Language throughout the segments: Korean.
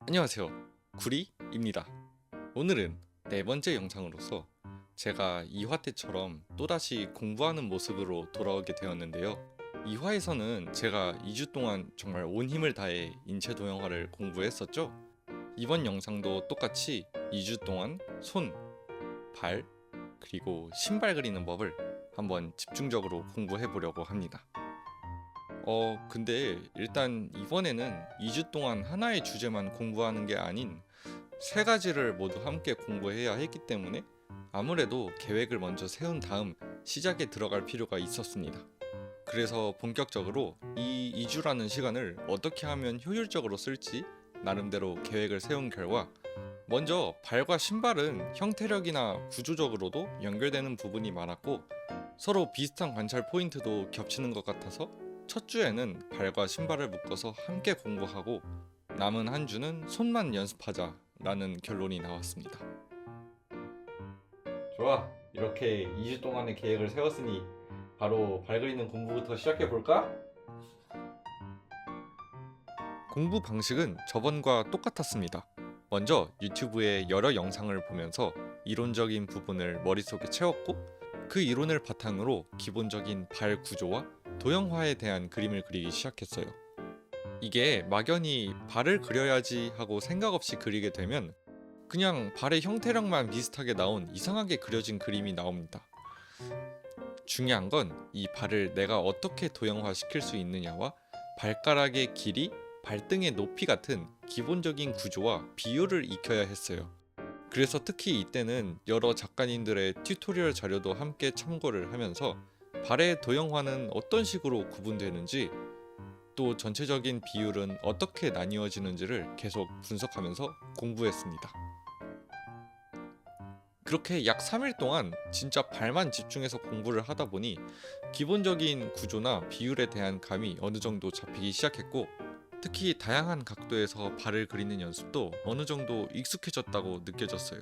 안녕하세요, 구리입니다. 오늘은 네 번째 영상으로서 제가 2화 때처럼 또다시 공부하는 모습으로 돌아오게 되었는데요. 2화에서는 제가 2주 동안 정말 온 힘을 다해 인체 도형화를 공부했었죠. 이번 영상도 똑같이 2주 동안 손, 발, 그리고 신발 그리는 법을 한번 집중적으로 공부해 보려고 합니다. 근데 일단 이번에는 2주 동안 하나의 주제만 공부하는 게 아닌 세 가지를 모두 함께 공부해야 했기 때문에 아무래도 계획을 먼저 세운 다음 시작에 들어갈 필요가 있었습니다. 그래서 본격적으로 이 2주라는 시간을 어떻게 하면 효율적으로 쓸지 나름대로 계획을 세운 결과, 먼저 발과 신발은 형태력이나 구조적으로도 연결되는 부분이 많았고 서로 비슷한 관찰 포인트도 겹치는 것 같아서 첫 주에는 발과 신발을 묶어서 함께 공부하고 남은 한 주는 손만 연습하자라는 결론이 나왔습니다. 좋아, 이렇게 2주 동안의 계획을 세웠으니 바로 발 그리는 공부부터 시작해 볼까? 공부 방식은 저번과 똑같았습니다. 먼저 유튜브의 여러 영상을 보면서 이론적인 부분을 머릿속에 채웠고, 그 이론을 바탕으로 기본적인 발 구조와 도형화에 대한 그림을 그리기 시작했어요. 이게 막연히 발을 그려야지 하고 생각 없이 그리게 되면 그냥 발의 형태력만 비슷하게 나온 이상하게 그려진 그림이 나옵니다. 중요한 건 이 발을 내가 어떻게 도형화 시킬 수 있느냐와 발가락의 길이, 발등의 높이 같은 기본적인 구조와 비율을 익혀야 했어요. 그래서 특히 이때는 여러 작가님들의 튜토리얼 자료도 함께 참고를 하면서 발의 도형화는 어떤 식으로 구분되는지, 또 전체적인 비율은 어떻게 나뉘어지는지를 계속 분석하면서 공부했습니다. 그렇게 약 3일 동안 진짜 발만 집중해서 공부를 하다 보니 기본적인 구조나 비율에 대한 감이 어느 정도 잡히기 시작했고, 특히 다양한 각도에서 발을 그리는 연습도 어느 정도 익숙해졌다고 느껴졌어요.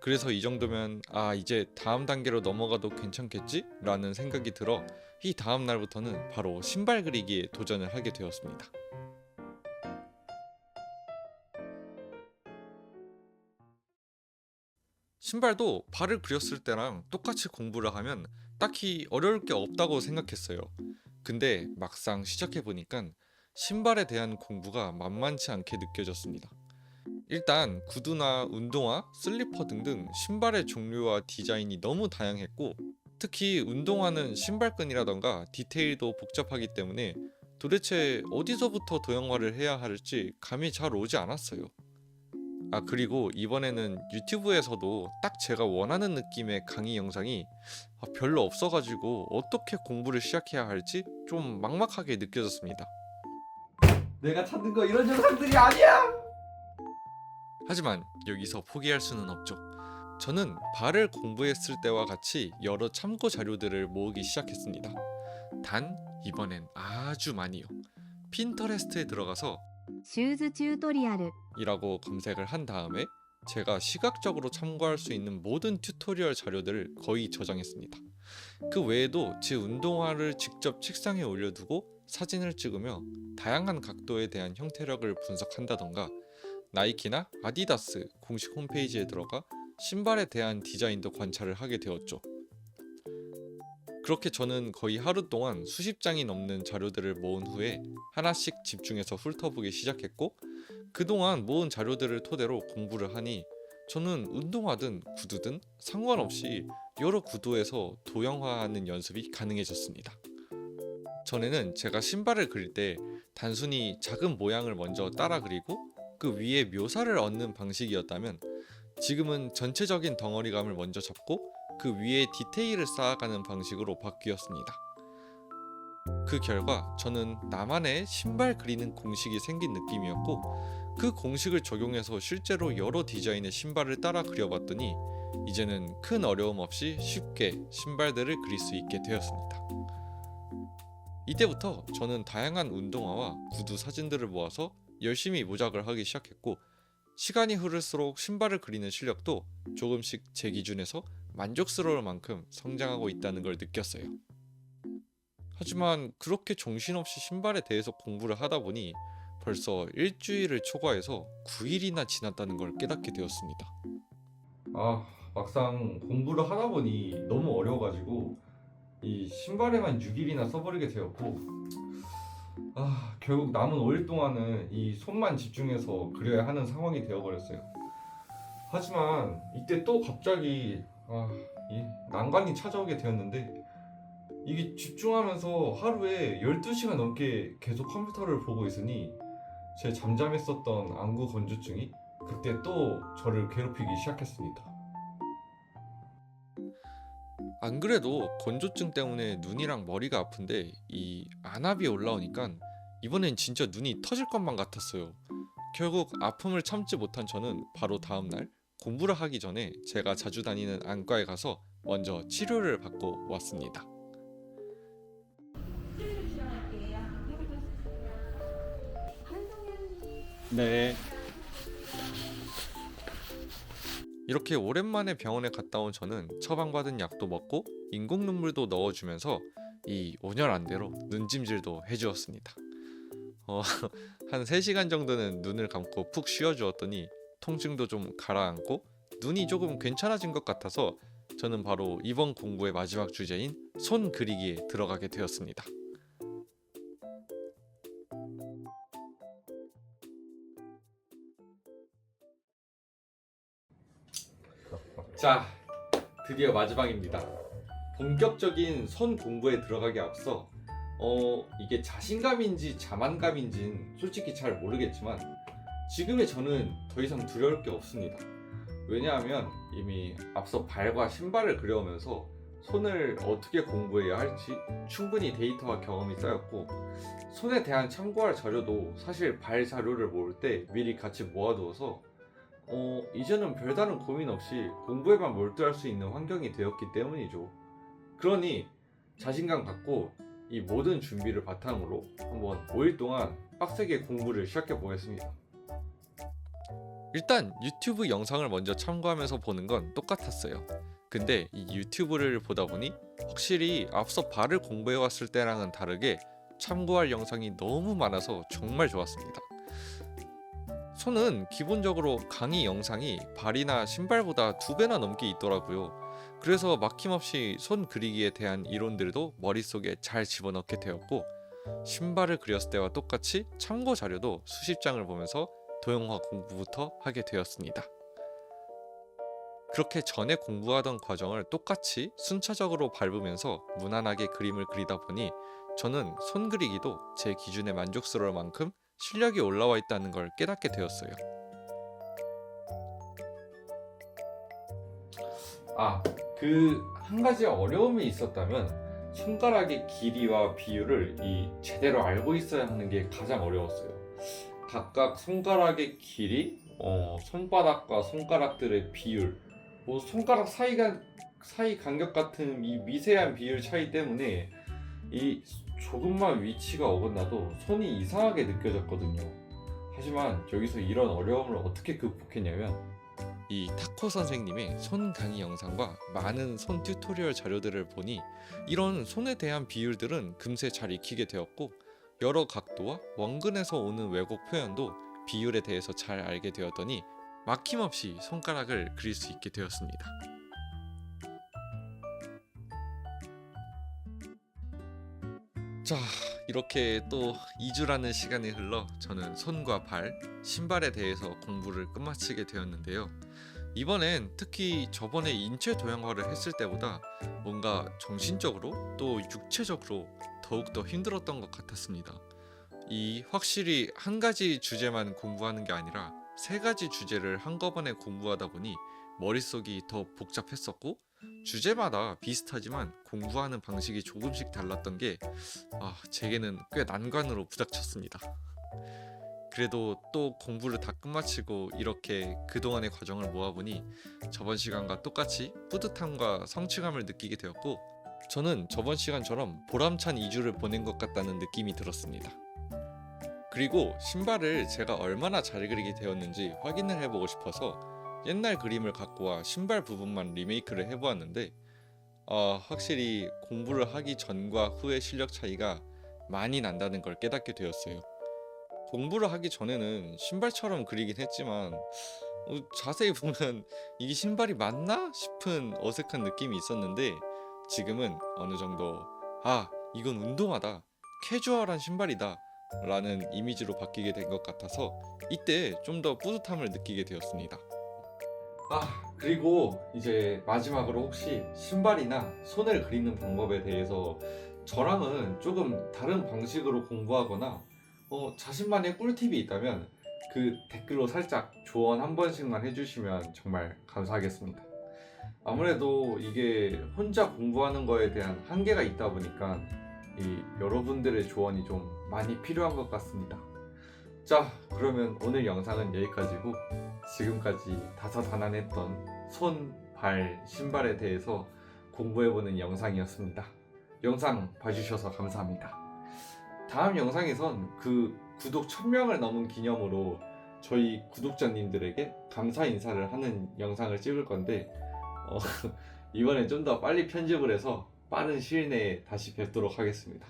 그래서 이 정도면 이제 다음 단계로 넘어가도 괜찮겠지? 라는 생각이 들어 이 다음 날부터는 바로 신발 그리기에 도전을 하게 되었습니다. 신발도 발을 그렸을 때랑 똑같이 공부를 하면 딱히 어려울 게 없다고 생각했어요. 근데 막상 시작해보니까 신발에 대한 공부가 만만치 않게 느껴졌습니다. 일단 구두나 운동화, 슬리퍼 등등 신발의 종류와 디자인이 너무 다양했고, 특히 운동화는 신발끈이라던가 디테일도 복잡하기 때문에 도대체 어디서부터 도형화를 해야 할지 감이 잘 오지 않았어요. 그리고 이번에는 유튜브에서도 딱 제가 원하는 느낌의 강의 영상이 별로 없어가지고 어떻게 공부를 시작해야 할지 좀 막막하게 느껴졌습니다. 내가 찾는 거 이런 영상들이 아니야! 하지만 여기서 포기할 수는 없죠. 저는 발을 공부했을 때와 같이 여러 참고 자료들을 모으기 시작했습니다. 단 이번엔 아주 많이요. 핀터레스트에 들어가서 シューズチュートリアル 이라고 검색을 한 다음에 제가 시각적으로 참고할 수 있는 모든 튜토리얼 자료들을 거의 저장했습니다. 그 외에도 제 운동화를 직접 책상에 올려두고 사진을 찍으며 다양한 각도에 대한 형태력을 분석한다던가, 나이키나 아디다스 공식 홈페이지에 들어가 신발에 대한 디자인도 관찰을 하게 되었죠. 그렇게 저는 거의 하루 동안 수십 장이 넘는 자료들을 모은 후에 하나씩 집중해서 훑어보기 시작했고, 그동안 모은 자료들을 토대로 공부를 하니 저는 운동화든 구두든 상관없이 여러 구도에서 도형화하는 연습이 가능해졌습니다. 전에는 제가 신발을 그릴 때 단순히 작은 모양을 먼저 따라 그리고 그 위에 묘사를 얻는 방식이었다면, 지금은 전체적인 덩어리감을 먼저 잡고 그 위에 디테일을 쌓아가는 방식으로 바뀌었습니다. 그 결과 저는 나만의 신발 그리는 공식이 생긴 느낌이었고, 그 공식을 적용해서 실제로 여러 디자인의 신발을 따라 그려봤더니 이제는 큰 어려움 없이 쉽게 신발들을 그릴 수 있게 되었습니다. 이때부터 저는 다양한 운동화와 구두 사진들을 모아서 열심히 모작을 하기 시작했고, 시간이 흐를수록 신발을 그리는 실력도 조금씩 제 기준에서 만족스러울 만큼 성장하고 있다는 걸 느꼈어요. 하지만 그렇게 정신없이 신발에 대해서 공부를 하다 보니 벌써 일주일을 초과해서 9일이나 지났다는 걸 깨닫게 되었습니다. 막상 공부를 하다 보니 너무 어려워가지고 이 신발에만 6일이나 써버리게 되었고, 결국 남은 5일 동안은 이 손만 집중해서 그려야 하는 상황이 되어버렸어요. 하지만 이때 또 갑자기 이 난관이 찾아오게 되었는데, 이게 집중하면서 하루에 12시간 넘게 계속 컴퓨터를 보고 있으니 제 잠잠했었던 안구 건조증이 그때 또 저를 괴롭히기 시작했습니다. 안 그래도 건조증 때문에 눈이랑 머리가 아픈데 이 안압이 올라오니까 이번엔 진짜 눈이 터질 것만 같았어요. 결국 아픔을 참지 못한 저는 바로 다음날 공부를 하기 전에 제가 자주 다니는 안과에 가서 먼저 치료를 받고 왔습니다. 네. 이렇게 오랜만에 병원에 갔다 온 저는 처방받은 약도 먹고 인공 눈물도 넣어주면서 이 온열안대로 눈찜질도 해주었습니다. 한 3시간 정도는 눈을 감고 푹 쉬어주었더니 통증도 좀 가라앉고 눈이 조금 괜찮아진 것 같아서 저는 바로 이번 공부의 마지막 주제인 손 그리기에 들어가게 되었습니다. 자, 드디어 마지막입니다. 본격적인 손 공부에 들어가기 앞서 이게 자신감인지 자만감인지는 솔직히 잘 모르겠지만 지금의 저는 더 이상 두려울 게 없습니다. 왜냐하면 이미 앞서 발과 신발을 그려오면서 손을 어떻게 공부해야 할지 충분히 데이터와 경험이 쌓였고, 손에 대한 참고할 자료도 사실 발 자료를 모을 때 미리 같이 모아두어서 이제는 별다른 고민 없이 공부에만 몰두할 수 있는 환경이 되었기 때문이죠. 그러니 자신감 갖고 이 모든 준비를 바탕으로 한번 5일 동안 빡세게 공부를 시작해 보겠습니다. 일단 유튜브 영상을 먼저 참고하면서 보는 건 똑같았어요. 근데 이 유튜브를 보다 보니 확실히 앞서 발을 공부해 왔을 때랑은 다르게 참고할 영상이 너무 많아서 정말 좋았습니다. 손은 기본적으로 강의 영상이 발이나 신발보다 2배나 넘게 있더라고요. 그래서 막힘없이 손 그리기에 대한 이론들도 머릿속에 잘 집어넣게 되었고, 신발을 그렸을 때와 똑같이 참고 자료도 수십 장을 보면서 도형화 공부부터 하게 되었습니다. 그렇게 전에 공부하던 과정을 똑같이 순차적으로 밟으면서 무난하게 그림을 그리다 보니 저는 손 그리기도 제 기준에 만족스러울 만큼 실력이 올라와 있다는 걸 깨닫게 되었어요. 한 가지 어려움이 있었다면 손가락의 길이와 비율을 제대로 알고 있어야 하는 게 가장 어려웠어요. 각각 손가락의 길이, 손바닥과 손가락들의 비율, 손가락 사이 간격 같은 이 미세한 비율 차이 때문에 이 조금만 위치가 어긋나도 손이 이상하게 느껴졌거든요. 하지만 여기서 이런 어려움을 어떻게 극복했냐면, 이 타코 선생님의 손 강의 영상과 많은 손 튜토리얼 자료들을 보니 이런 손에 대한 비율들은 금세 잘 익히게 되었고, 여러 각도와 원근에서 오는 왜곡 표현도 비율에 대해서 잘 알게 되었더니 막힘없이 손가락을 그릴 수 있게 되었습니다. 자, 이렇게 또 2주라는 시간이 흘러 저는 손과 발, 신발에 대해서 공부를 끝마치게 되었는데요. 이번엔 특히 저번에 인체 도형화를 했을 때보다 뭔가 정신적으로 또 육체적으로 더욱더 힘들었던 것 같았습니다. 확실히 한 가지 주제만 공부하는 게 아니라 3가지 주제를 한꺼번에 공부하다 보니 머릿속이 더 복잡했었고, 주제마다 비슷하지만 공부하는 방식이 조금씩 달랐던 게 제게는 꽤 난관으로 부닥쳤습니다. 그래도 또 공부를 다 끝마치고 이렇게 그동안의 과정을 모아보니 저번 시간과 똑같이 뿌듯함과 성취감을 느끼게 되었고, 저는 저번 시간처럼 보람찬 2주를 보낸 것 같다는 느낌이 들었습니다. 그리고 신발을 제가 얼마나 잘 그리게 되었는지 확인을 해보고 싶어서 옛날 그림을 갖고 와 신발 부분만 리메이크를 해보았는데, 확실히 공부를 하기 전과 후의 실력 차이가 많이 난다는 걸 깨닫게 되었어요. 공부를 하기 전에는 신발처럼 그리긴 했지만 자세히 보면 이게 신발이 맞나 싶은 어색한 느낌이 있었는데 지금은 어느 정도 이건 운동화다, 캐주얼한 신발이다 라는 이미지로 바뀌게 된 것 같아서 이때 좀 더 뿌듯함을 느끼게 되었습니다. 그리고 이제 마지막으로 혹시 신발이나 손을 그리는 방법에 대해서 저랑은 조금 다른 방식으로 공부하거나 자신만의 꿀팁이 있다면 그 댓글로 살짝 조언 한 번씩만 해주시면 정말 감사하겠습니다. 아무래도 이게 혼자 공부하는 거에 대한 한계가 있다 보니까 여러분들의 조언이 좀 많이 필요한 것 같습니다. 자, 그러면 오늘 영상은 여기까지고 지금까지 다사다난했던 손, 발, 신발에 대해서 공부해보는 영상이었습니다. 영상 봐주셔서 감사합니다. 다음 영상에선 그 구독 1000명을 넘은 기념으로 저희 구독자님들에게 감사 인사를 하는 영상을 찍을 건데 이번엔 좀 더 빨리 편집을 해서 빠른 시일 내에 다시 뵙도록 하겠습니다.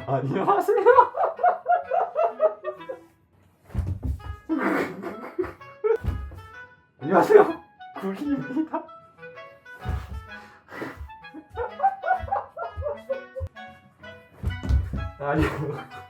안녕하세요. 안녕하세요. 구리입니다. 아니요.